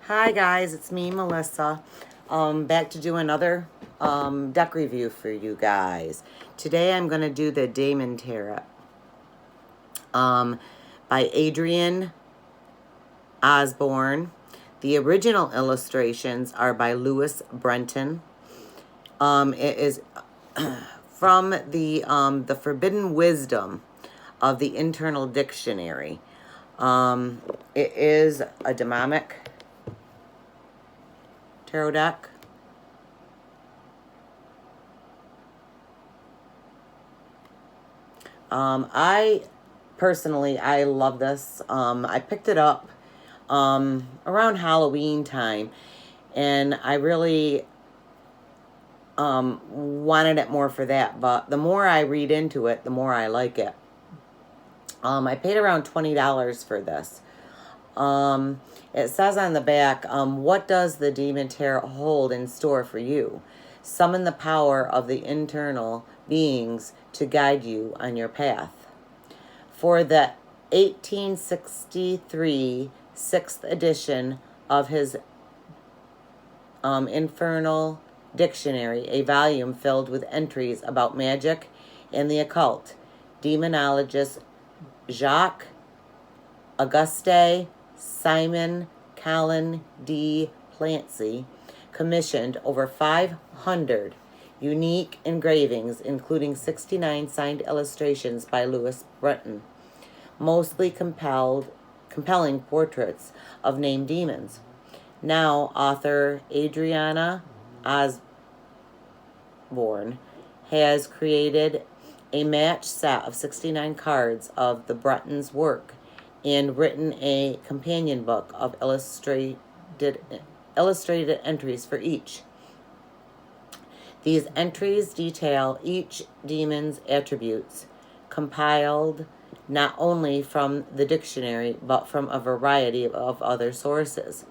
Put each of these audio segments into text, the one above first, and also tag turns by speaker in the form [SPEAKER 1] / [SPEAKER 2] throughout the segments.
[SPEAKER 1] Hi guys, it's me, Melissa. Back to do another deck review for you guys. Today I'm going to do the Daemon Tarot by Ariana Osbourne. The original illustrations are by Louis Breton. It is from the Forbidden Wisdom of the Internal Dictionary. It is a demonic tarot deck. I personally love this. I picked it up around Halloween time, and I really wanted it more for that, but the more I read into it, the more I like it. I paid around $20 for this. It says on the back, what does the Daemon Tarot hold in store for you? Summon the power of the internal beings to guide you on your path. For the 1863 6th edition of his Infernal Dictionary, a volume filled with entries about magic and the occult, demonologist Jacques Auguste Simon Callan D. Plancy commissioned over 500 unique engravings, including 69 signed illustrations by Louis Breton, mostly compelling portraits of named demons. Now, author Ariana Osbourne has created a match set of 69 cards of the Breton's work and written a companion book of illustrated entries for each. These entries detail each demon's attributes, compiled not only from the dictionary but from a variety of other sources.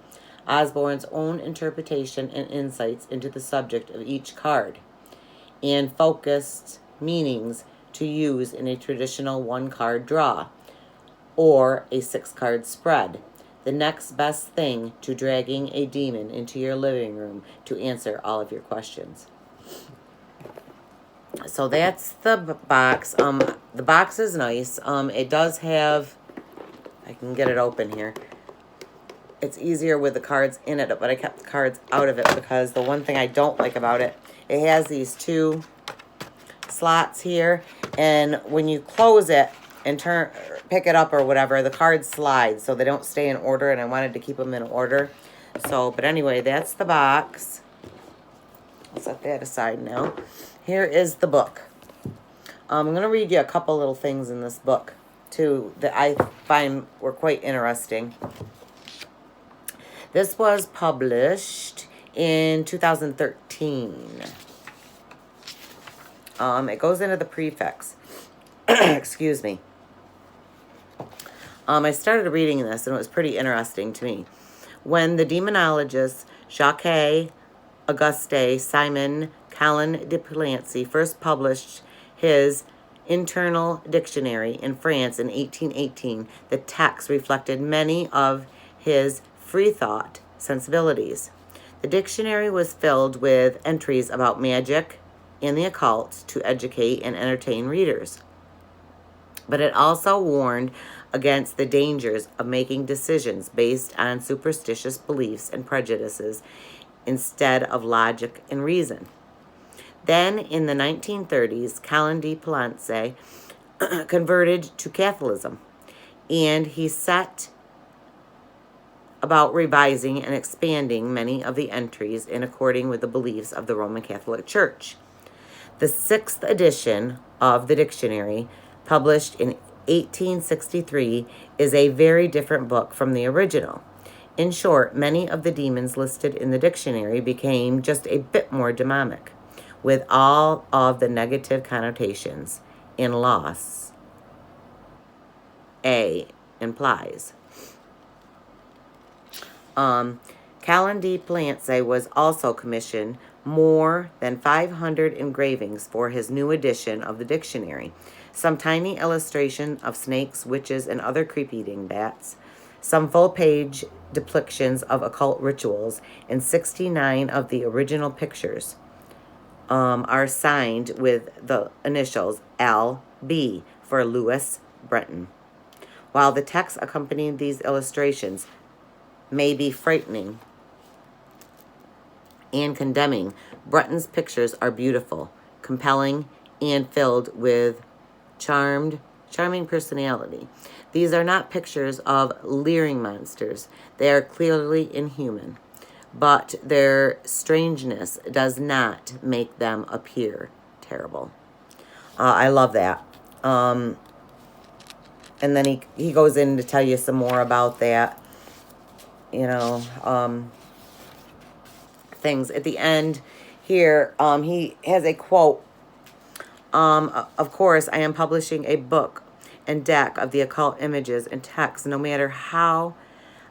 [SPEAKER 1] Osborne's own interpretation and insights into the subject of each card, and focused meanings to use in a traditional one-card draw or a 6-card spread. The next best thing to dragging a demon into your living room to answer all of your questions. So that's the box. The box is nice. It does have, I can get it open here. It's easier with the cards in it, but I kept the cards out of it because the one thing I don't like about it, it has these 2 slots here, and when you close it and pick it up or whatever, the cards slide, so they don't stay in order, and I wanted to keep them in order. So, but anyway, that's the box. I'll set that aside now. Here is the book. I'm going to read you a couple little things in this book, too, that I find were quite interesting. This was published in 2013. It goes into the prefix. Excuse me. I started reading this, and it was pretty interesting to me. When the demonologist Jacques Auguste Simon Callan de Plancy first published his Internal Dictionary in France in 1818, the text reflected many of his free-thought sensibilities. The dictionary was filled with entries about magic and the occult to educate and entertain readers. But it also warned against the dangers of making decisions based on superstitious beliefs and prejudices instead of logic and reason. Then, in the 1930s, Callan de Plancy converted to Catholicism, and he set about revising and expanding many of the entries in according with the beliefs of the Roman Catholic Church. The 6th edition of the dictionary, published in 1863, is a very different book from the original. In short, many of the demons listed in the dictionary became just a bit more demonic, with all of the negative connotations in loss A implies. Callan de Plancy was also commissioned more than 500 engravings for his new edition of the dictionary. Some tiny illustration of snakes, witches, and other creep-eating bats, Some full-page depictions of occult rituals, and 69 of the original pictures are signed with the initials LB for Louis Breton. While the text accompanying these illustrations may be frightening and condemning, Breton's pictures are beautiful, compelling, and filled with charming personality. These are not pictures of leering monsters. They are clearly inhuman, but their strangeness does not make them appear terrible. I love that. And then he goes in to tell you some more about that, things. At the end here, he has a quote. Of course, I am publishing a book and deck of the occult images and texts. No matter how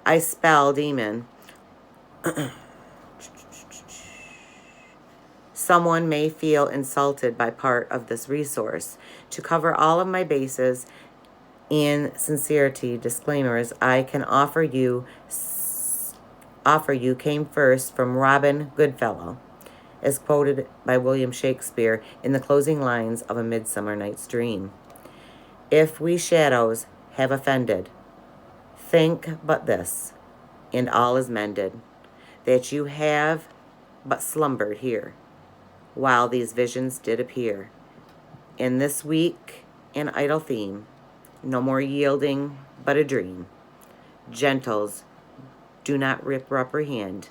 [SPEAKER 1] I spell demon, someone may feel insulted by part of this resource. To cover all of my bases in sincerity disclaimers, I can offer you came first from Robin Goodfellow, as quoted by William Shakespeare in the closing lines of A Midsummer Night's Dream. If we shadows have offended, think but this, and all is mended, that you have but slumbered here, while these visions did appear. In this weak and idle theme, no more yielding but a dream. Gentles, do not reprehend.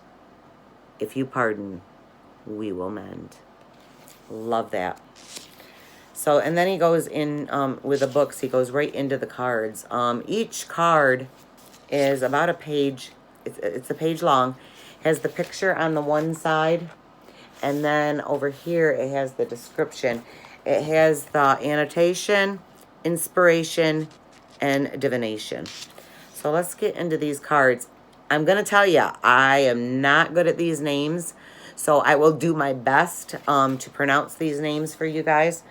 [SPEAKER 1] If you pardon, we will mend. Love that. So, and then he goes in with the books. He goes right into the cards. Each card is about a page. It's a page long. Has the picture on the one side, and then over here it has the description. It has the annotation, inspiration, and divination. So let's get into these cards. I'm going to tell you, I am not good at these names, so I will do my best to pronounce these names for you guys.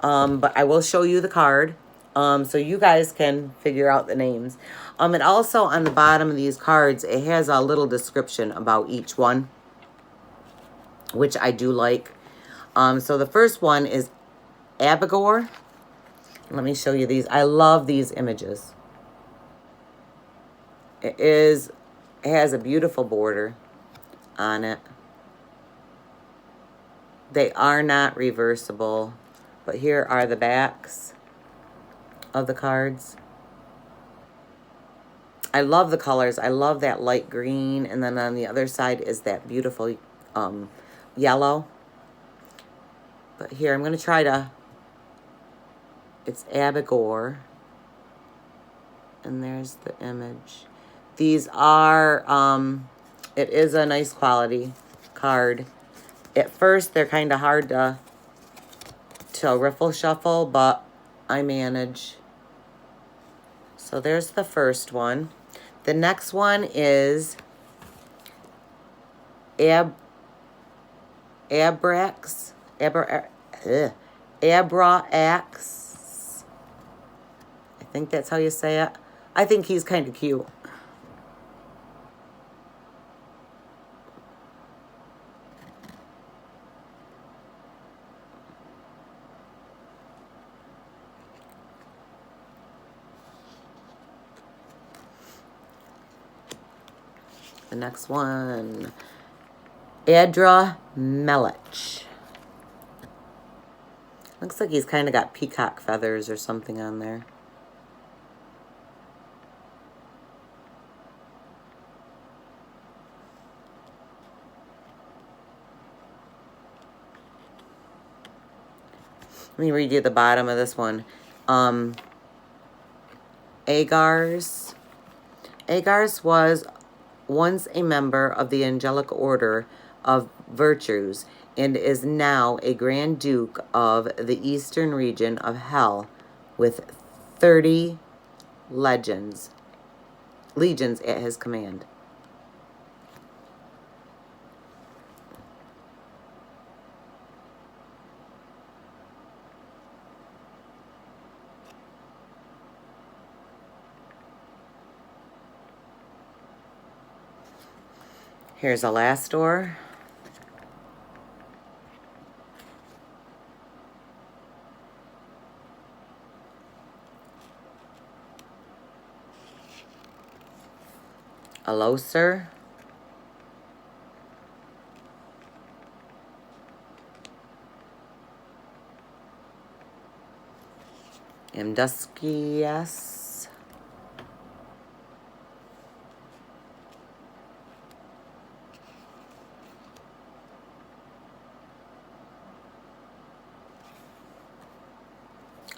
[SPEAKER 1] But I will show you the card so you guys can figure out the names. And also on the bottom of these cards, it has a little description about each one, which I do like. So the first one is Abigor. Let me show you these. I love these images. It has a beautiful border on it. They are not reversible, but here are the backs of the cards. I love the colors. I love that light green, and then on the other side is that beautiful yellow. But here, I'm going to try to, it's Abigor, and there's the image. These are, it is a nice quality card. At first, they're kind of hard to riffle shuffle, but I manage. So there's the first one. The next one is Abrax. I think that's how you say it. I think he's kind of cute. The next one, Adra Melich. Looks like he's kind of got peacock feathers or something on there. Let me read you the bottom of this one. Agars was once a member of the angelic order of virtues and is now a Grand Duke of the eastern region of hell with 30 legions at his command. Here's Alastor. Aloser. Amduskias.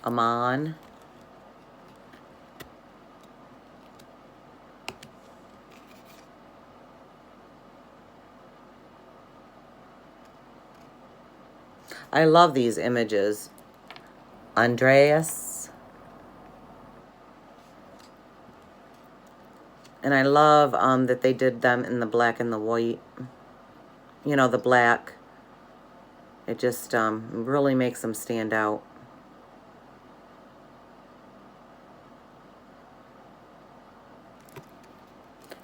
[SPEAKER 1] Amon. I love these images. Andreas. And I love that they did them in the black and the white. You know, the black. It just really makes them stand out.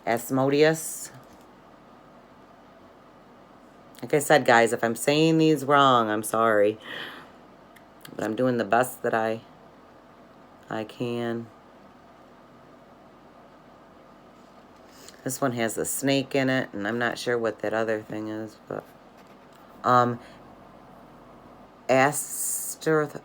[SPEAKER 1] Asmodeus. Like I said, guys, if I'm saying these wrong, I'm sorry. But I'm doing the best that I can. This one has a snake in it, and I'm not sure what that other thing is, but Astaroth.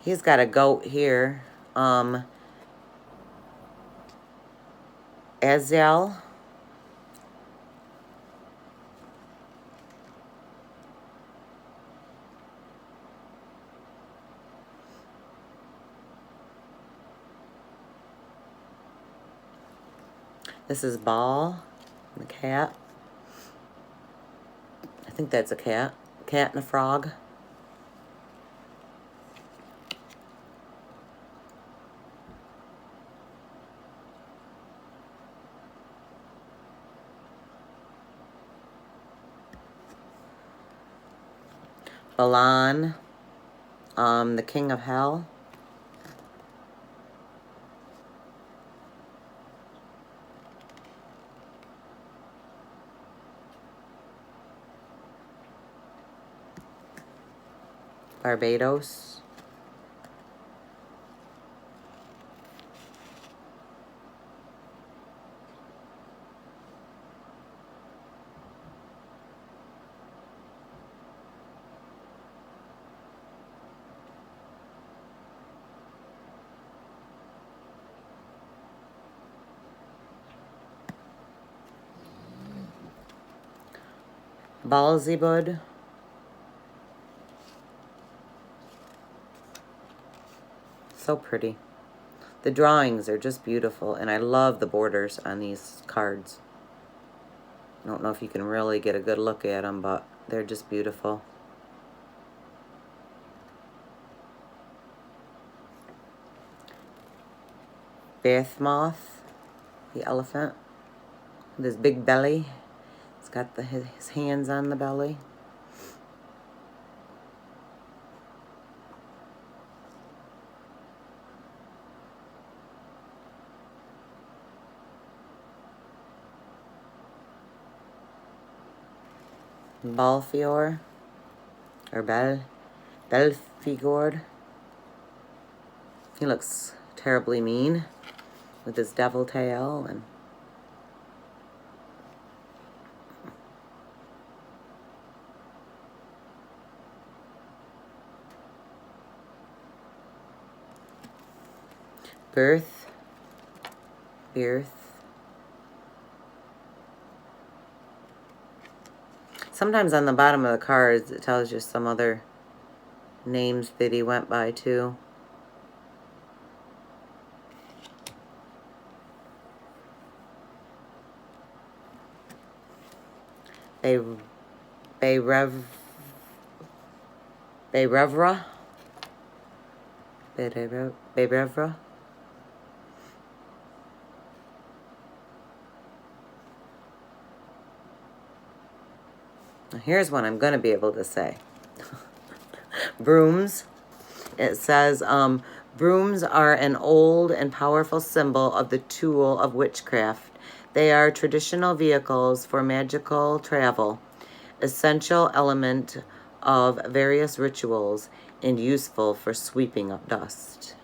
[SPEAKER 1] He's got a goat here. Azel. This is Ball, the cat. I think that's a cat. Cat and a frog. Balan, the king of hell. Barbados. Balsybud. So pretty. The drawings are just beautiful, and I love the borders on these cards. I don't know if you can really get a good look at them, but they're just beautiful. Bath moth, the elephant, with his big belly. It's got his hands on the belly. Balfior, or Belfigord. He looks terribly mean with his devil tail and Birth. Sometimes on the bottom of the cards it tells you some other names that he went by too. Beyrevra. Here's one I'm going to be able to say. Brooms. It says, brooms are an old and powerful symbol of the tool of witchcraft. They are traditional vehicles for magical travel, essential element of various rituals, and useful for sweeping up dust.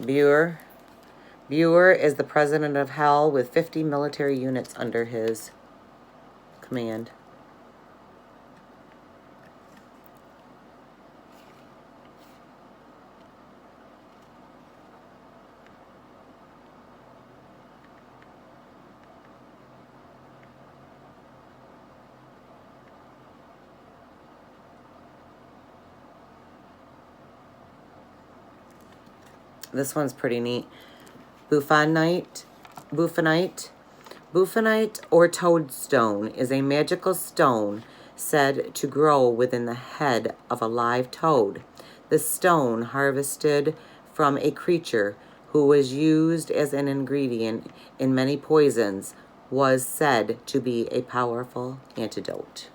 [SPEAKER 1] Buer is the president of Hell with 50 military units under his command. This one's pretty neat. Buffonite or toadstone is a magical stone said to grow within the head of a live toad. The stone, harvested from a creature who was used as an ingredient in many poisons, was said to be a powerful antidote.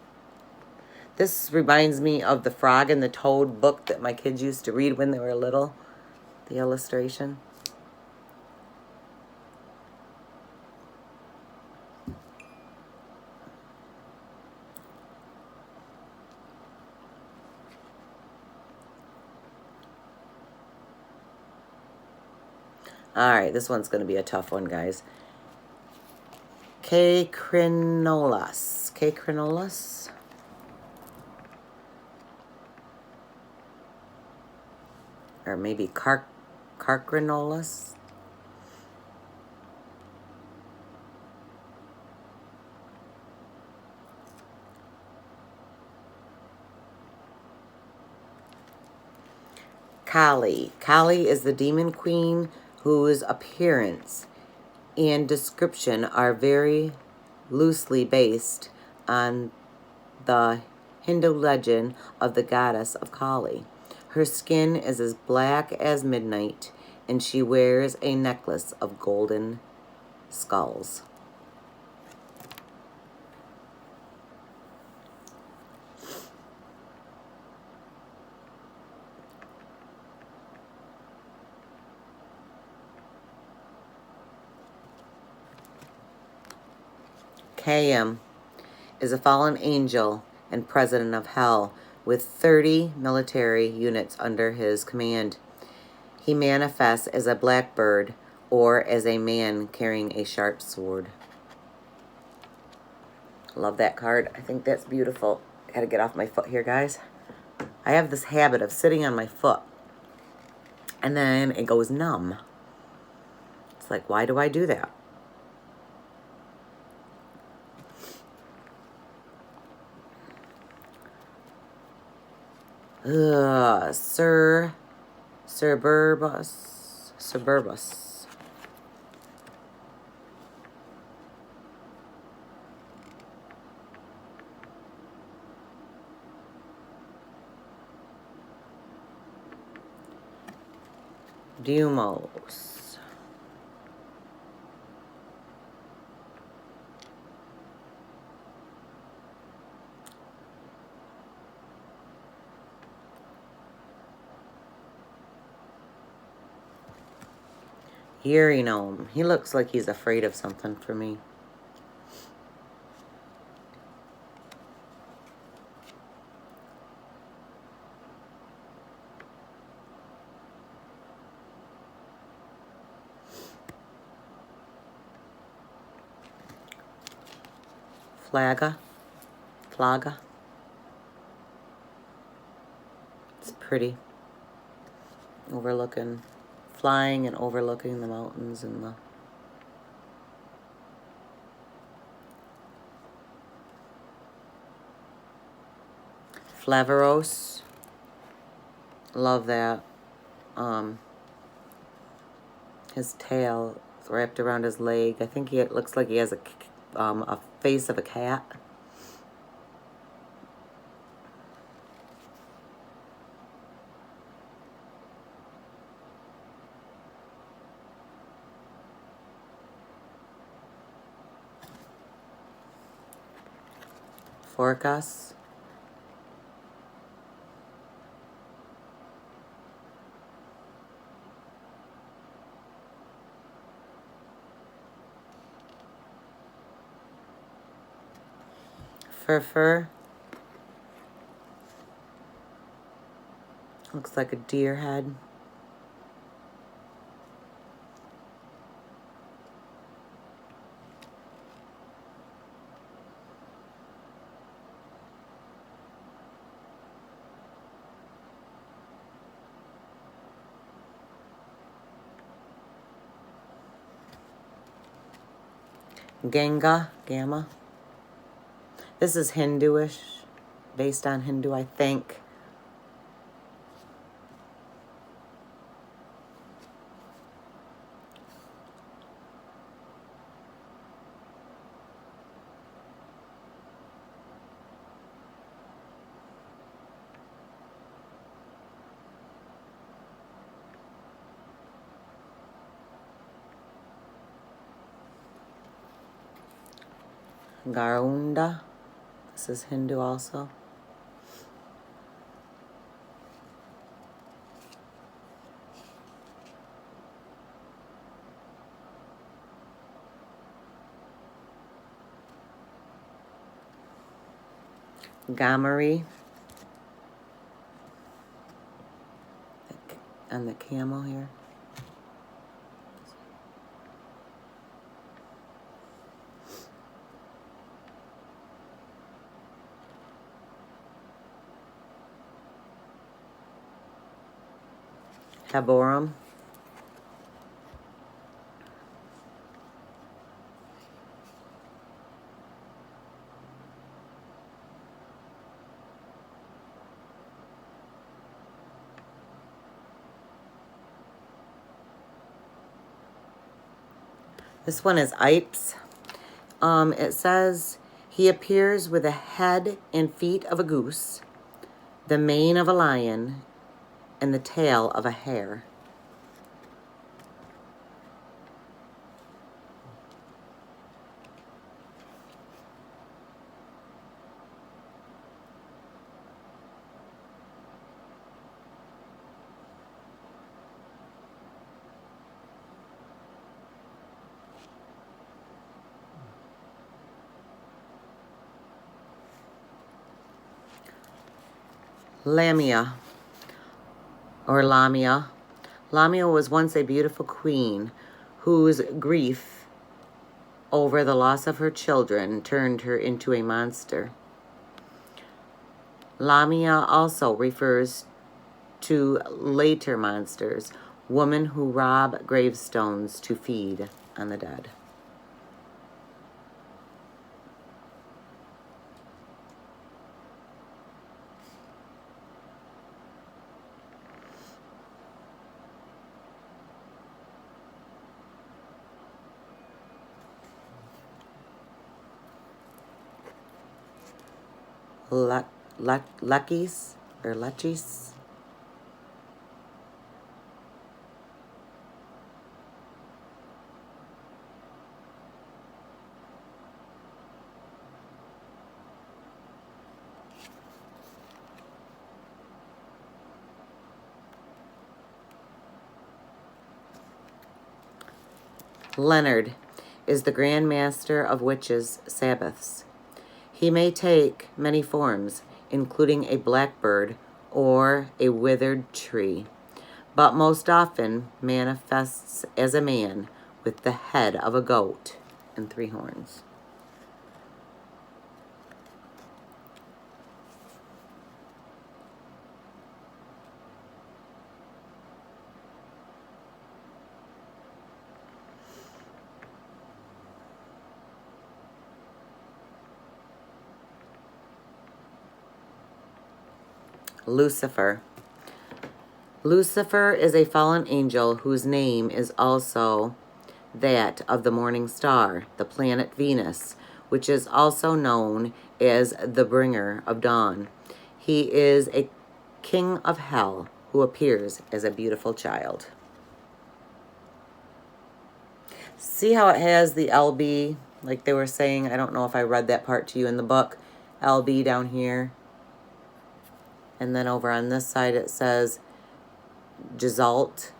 [SPEAKER 1] This reminds me of the Frog and the Toad book that my kids used to read when they were little. The illustration. Alright, this one's going to be a tough one, guys. Cacrinolas. Cacrinolas? Or maybe Carcrinolas? Kali. Kali is the demon queen whose appearance and description are very loosely based on the Hindu legend of the goddess of Kali. Her skin is as black as midnight, and she wears a necklace of golden skulls. Kayam is a fallen angel and president of Hell with 30 military units under his command. He manifests as a blackbird or as a man carrying a sharp sword. Love that card. I think that's beautiful. Gotta get off my foot here, guys. I have this habit of sitting on my foot and then it goes numb. It's like, why do I do that? Suburbus. Deumos. Eerie gnome. He looks like he's afraid of something for me. Flaga. It's pretty. Flying and overlooking the mountains and the... Flaveros. Love that. His tail is wrapped around his leg. I think it looks like he has a face of a cat. Phorcus. Fur. Looks like a deer head. Gamma. This is Hinduish, based on Hindu, I think. Garuda. This is Hindu also. Gamari. And the camel here. Taborum. This one is Ipes. It says, he appears with the head and feet of a goose, the mane of a lion, and the tail of a hare. Lamia, or Lamia. Lamia was once a beautiful queen whose grief over the loss of her children turned her into a monster. Lamia also refers to later monsters, women who rob gravestones to feed on the dead. Luckies or Luchies. Leonard is the Grand Master of Witches' Sabbaths. He may take many forms, including a blackbird or a withered tree, but most often manifests as a man with the head of a goat and 3 horns. Lucifer. Lucifer is a fallen angel whose name is also that of the morning star, the planet Venus, which is also known as the bringer of dawn. He is a king of hell who appears as a beautiful child. See how it has the LB, like they were saying? I don't know if I read that part to you in the book. LB down here. And then over on this side it says Gisalt.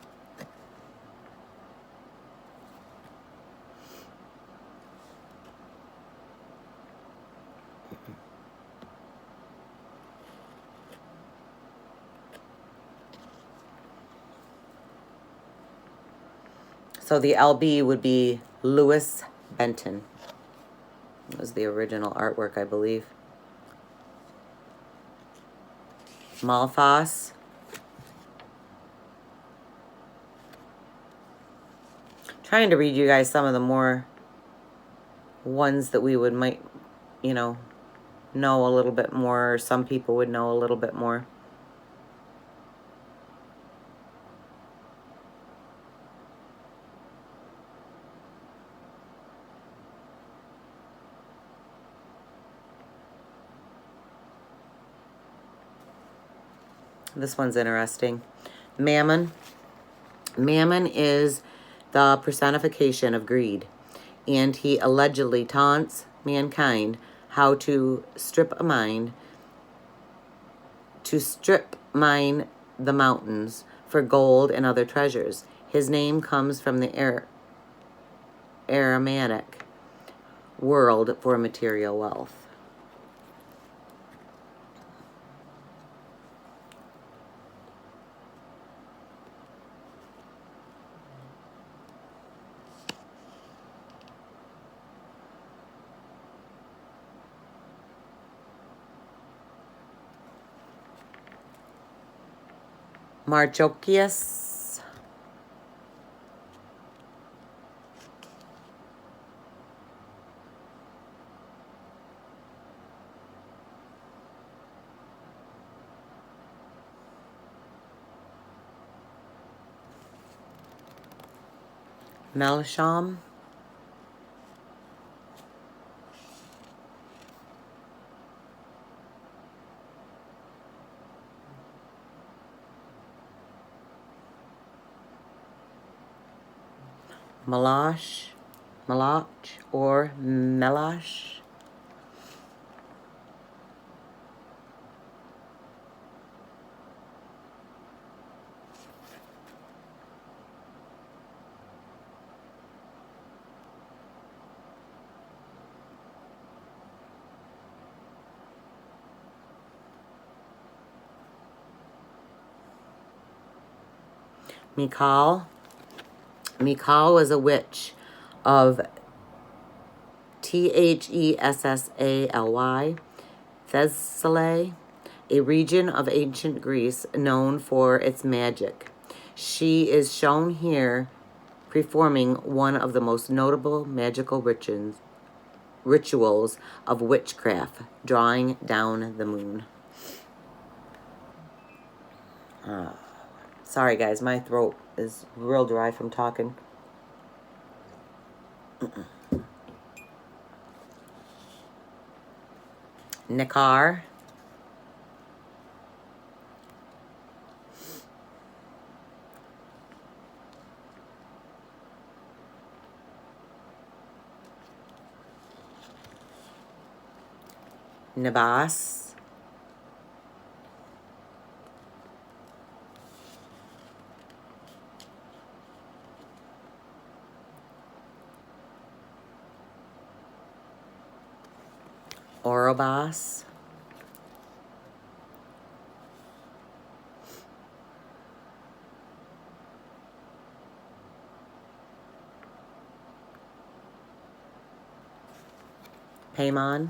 [SPEAKER 1] So the LB would be Louis Breton. That was the original artwork, I believe. Malphas. Trying to read you guys some of the more ones that we might, you know a little bit more, or some people would know a little bit more. This one's interesting. Mammon. Mammon is the personification of greed, and he allegedly taunts mankind how to mine the mountains for gold and other treasures. His name comes from the Aramaic word for material wealth. Marchokius. Melisham. Malach or Melash. Michal. Michal was a witch of Thessaly, Thessaly, a region of ancient Greece known for its magic. She is shown here performing one of the most notable magical rituals of witchcraft, drawing down the moon. Sorry guys, my throat is real dry from talking. Nikar. Nabas. Orobas. Paimon.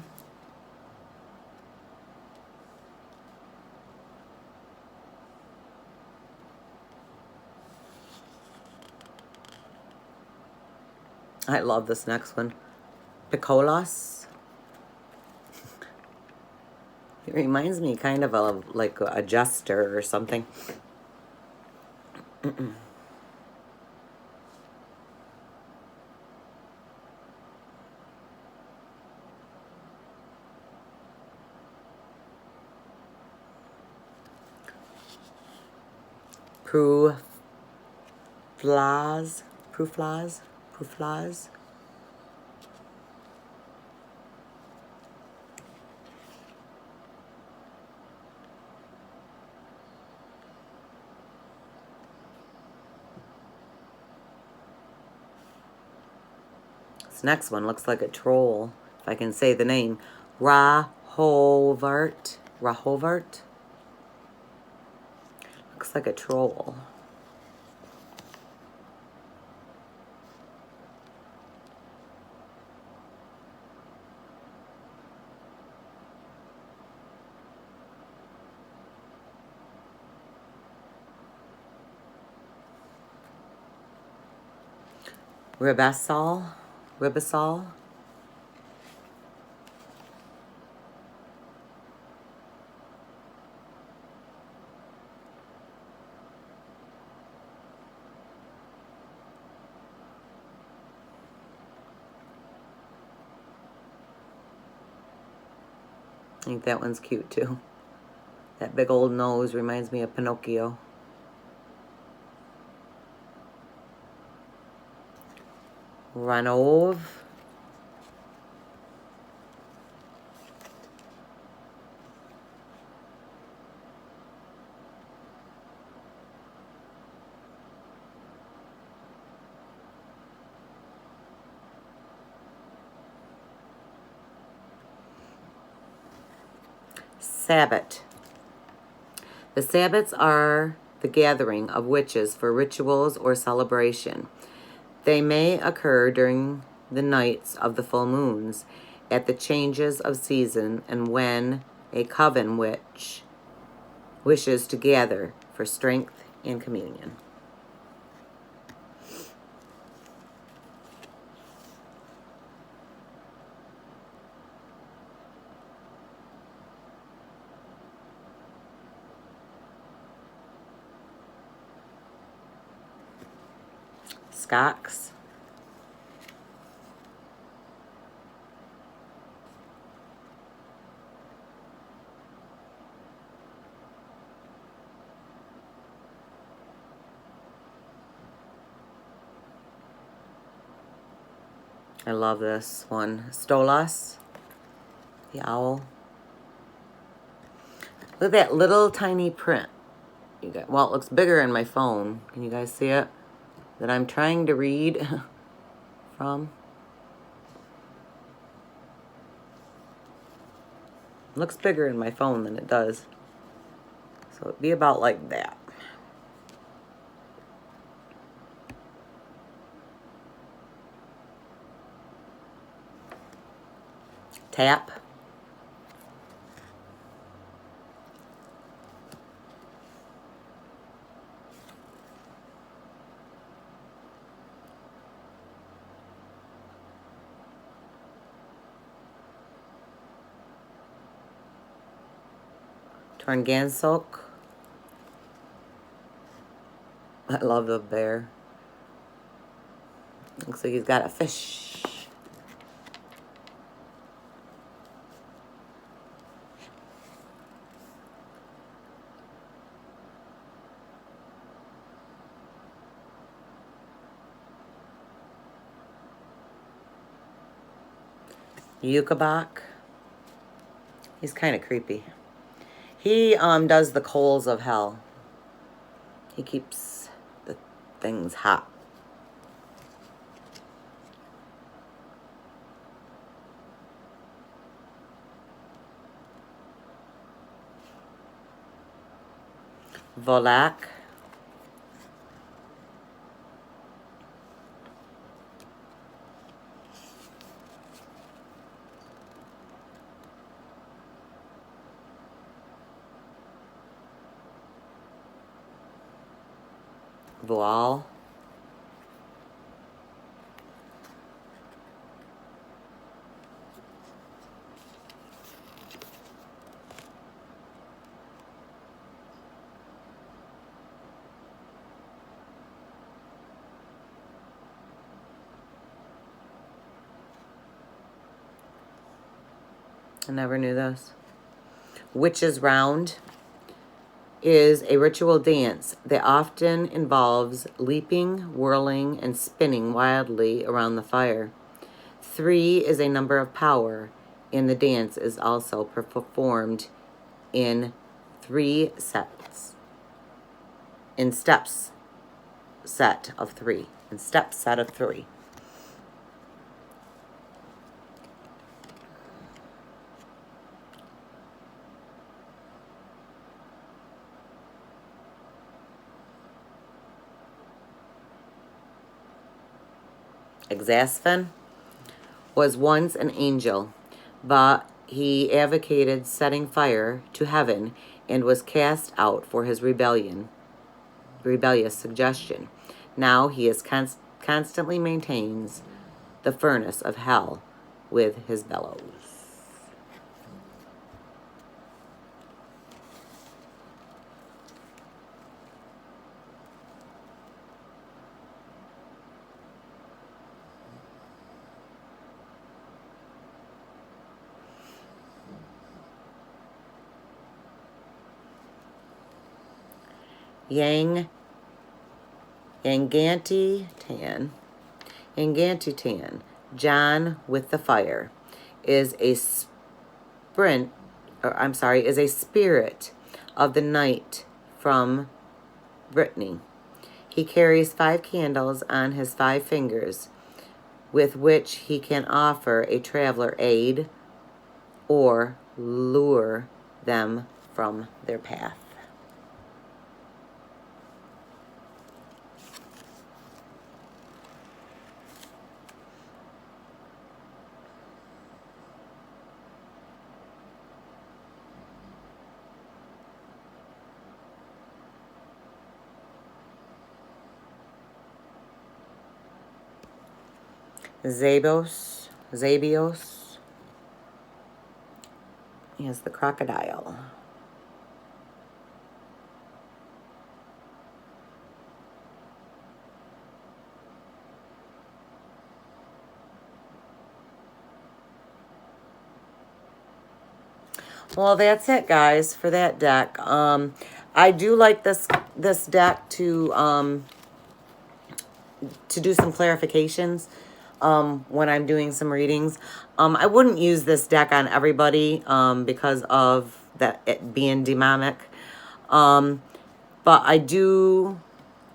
[SPEAKER 1] I love this next one. Picolos. It reminds me kind of like a jester or something. Pruflaz. This next one looks like a troll, if I can say the name. Rahovart. Rahovart? Looks like a troll. Ribasol. Ribasol. I think that one's cute too. That big old nose reminds me of Pinocchio. Ranov. Sabbat. The Sabbats are the gathering of witches for rituals or celebration. They may occur during the nights of the full moons, at the changes of season, and when a coven witch wishes to gather for strength and communion. Skocks. I love this one. Stolas, the owl. Look at that little tiny print. You got, well, it looks bigger in my phone. Can you guys see it? That I'm trying to read from. It looks bigger in my phone than it does. So it'd be about like that. Tap. Torngansok. I love the bear. Looks like he's got a fish. Yukabak. He's kind of creepy. He does the coals of hell. He keeps the things hot. Volak. Voal. I never knew this. Witch's Round is a ritual dance that often involves leaping, whirling, and spinning wildly around the fire. 3 is a number of power, and the dance is also performed in 3 sets. In steps set of 3. In steps set of 3. Exaspen was once an angel, but he advocated setting fire to heaven and was cast out for his rebellious suggestion. Now he is constantly maintains the furnace of hell with his bellows. Yanganti Tan, John with the fire, is a spirit of the night from Brittany. He carries 5 candles on his 5 fingers, with which he can offer a traveler aid or lure them from their path. Zabios. He has the crocodile. Well, that's it, guys, for that deck. I do like this deck to do some clarifications when I'm doing some readings. I wouldn't use this deck on everybody because of it being demonic. But I do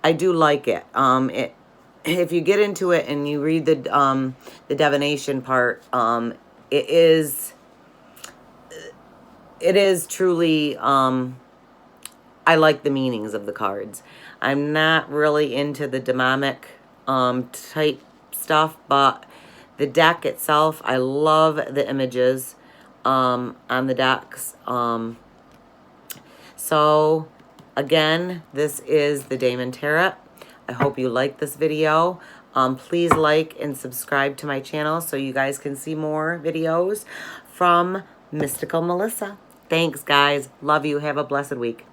[SPEAKER 1] like it. If you get into it and you read the divination part, it is truly, I like the meanings of the cards. I'm not really into the demonic type stuff, but the deck itself, I love the images on the decks. So again, this is the Daemon Tarot. I hope you like this video. Please like and subscribe to my channel so you guys can see more videos from Mystical Melissa. Thanks, guys. Love you. Have a blessed week.